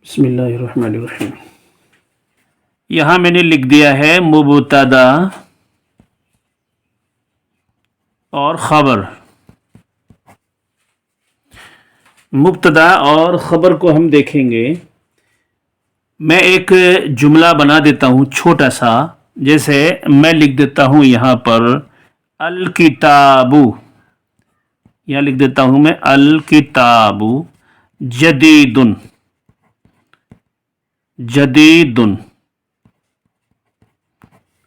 بسم اللہ الرحمن الرحیم۔ یہاں میں نے لکھ دیا ہے مبتدا اور خبر۔ مبتدا اور خبر کو ہم دیکھیں گے۔ میں ایک جملہ بنا دیتا ہوں چھوٹا سا، جیسے میں لکھ دیتا ہوں یہاں پر الکتاب، یہاں لکھ دیتا ہوں میں الکتاب جدید، جدید،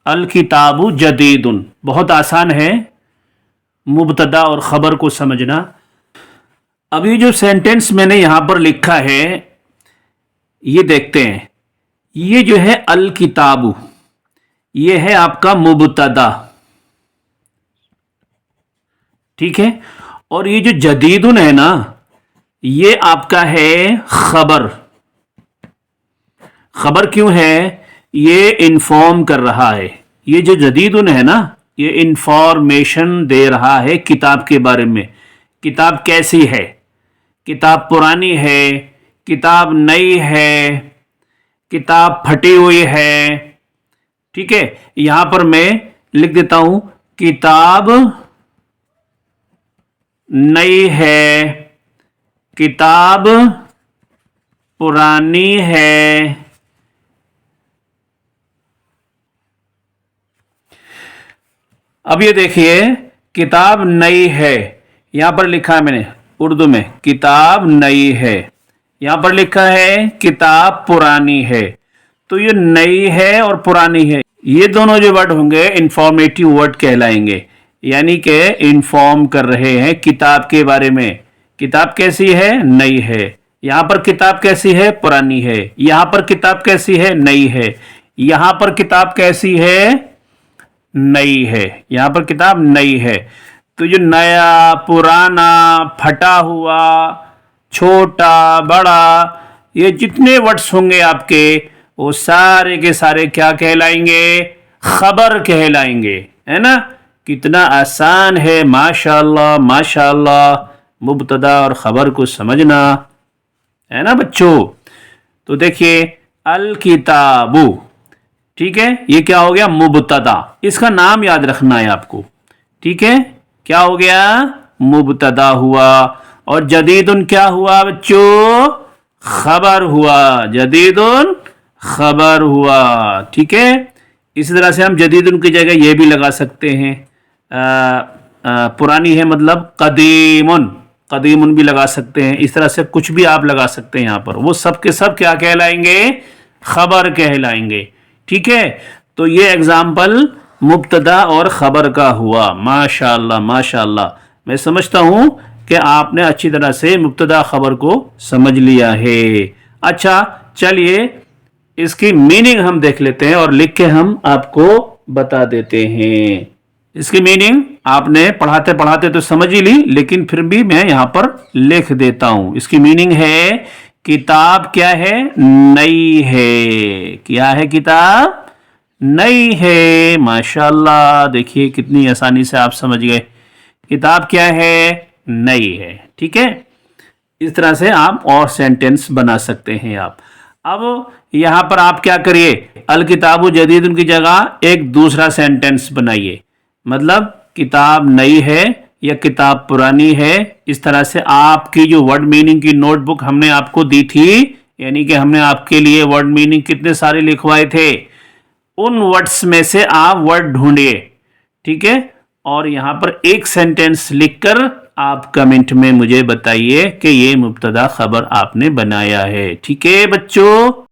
الکتاب جدید۔ بہت آسان ہے مبتدا اور خبر کو سمجھنا۔ ابھی جو سینٹنس میں نے یہاں پر لکھا ہے یہ دیکھتے ہیں۔ یہ جو ہے الکتاب، یہ ہے آپ کا مبتدا، ٹھیک ہے، اور یہ جو جدید ہے نا، یہ آپ کا ہے خبر۔ خبر کیوں ہے؟ یہ انفارم کر رہا ہے۔ یہ جو جدید ہے نا، یہ انفارمیشن دے رہا ہے کتاب کے بارے میں۔ کتاب کیسی ہے؟ کتاب پرانی ہے، کتاب نئی ہے، کتاب پھٹی ہوئی ہے، ٹھیک ہے۔ یہاں پر میں لکھ دیتا ہوں کتاب نئی ہے، کتاب پرانی ہے۔ اب یہ دیکھیے، کتاب نئی ہے، یہاں پر لکھا ہے میں نے اردو میں کتاب نئی ہے، یہاں پر لکھا ہے کتاب پرانی ہے۔ تو یہ نئی ہے اور پرانی ہے، یہ دونوں جو ورڈ ہوں گے انفارمیٹیو ورڈ کہلائیں گے، یعنی کہ انفارم کر رہے ہیں کتاب کے بارے میں۔ کتاب کیسی ہے؟ نئی ہے۔ یہاں پر کتاب کیسی ہے؟ پرانی ہے۔ یہاں پر کتاب کیسی ہے؟ نئی ہے۔ یہاں پر کتاب کیسی ہے؟ نئی ہے۔ یہاں پر کتاب نئی ہے۔ تو جو نیا، پرانا، پھٹا ہوا، چھوٹا، بڑا، یہ جتنے ورڈز ہوں گے آپ کے، وہ سارے کے سارے کیا کہلائیں گے؟ خبر کہلائیں گے، ہے نا؟ کتنا آسان ہے، ماشاءاللہ ماشاءاللہ، مبتدا اور خبر کو سمجھنا، ہے نا بچوں؟ تو دیکھیے الکتاب، ٹھیک ہے، یہ کیا ہو گیا؟ مبتدا۔ اس کا نام یاد رکھنا ہے آپ کو، ٹھیک ہے؟ کیا ہو گیا؟ مبتدا ہوا۔ اور جدید کیا ہوا بچوں؟ خبر ہوا۔ جدید خبر ہوا، ٹھیک ہے۔ اسی طرح سے ہم جدید کی جگہ یہ بھی لگا سکتے ہیں، پرانی ہے مطلب قدیم، قدیم بھی لگا سکتے ہیں۔ اس طرح سے کچھ بھی آپ لگا سکتے ہیں یہاں پر، وہ سب کے سب کیا کہلائیں گے؟ خبر کہلائیں گے، ٹھیک ہے۔ تو یہ اگزامپل مبتدا اور خبر کا ہوا۔ ماشاءاللہ ماشاءاللہ، میں سمجھتا ہوں کہ آپ نے اچھی طرح سے مبتدا خبر کو سمجھ لیا ہے۔ اچھا چلیے اس کی میننگ ہم دیکھ لیتے ہیں، اور لکھ کے ہم آپ کو بتا دیتے ہیں۔ اس کی میننگ آپ نے پڑھاتے پڑھاتے تو سمجھ ہی لی، لیکن پھر بھی میں یہاں پر لکھ دیتا ہوں۔ اس کی میننگ ہے کتاب کیا ہے؟ نئی ہے۔ کیا ہے؟ کتاب نئی ہے۔ ماشاءاللہ، دیکھیے کتنی آسانی سے آپ سمجھ گئے۔ کتاب کیا ہے؟ نئی ہے، ٹھیک ہے۔ اس طرح سے آپ اور سینٹنس بنا سکتے ہیں آپ۔ اب یہاں پر آپ کیا کریے؟ الکتاب جدید کی جگہ ایک دوسرا سینٹنس بنائیے، مطلب کتاب نئی ہے یا کتاب پرانی ہے۔ اس طرح سے آپ کی جو ورڈ میننگ کی نوٹ بک ہم نے آپ کو دی تھی، یعنی کہ ہم نے آپ کے لیے ورڈ میننگ کتنے سارے لکھوائے تھے، ان ورڈز میں سے آپ ورڈ ڈھونڈیے، ٹھیک ہے۔ اور یہاں پر ایک سینٹنس لکھ کر آپ کمنٹ میں مجھے بتائیے کہ یہ مبتدا خبر آپ نے بنایا ہے، ٹھیک ہے بچوں؟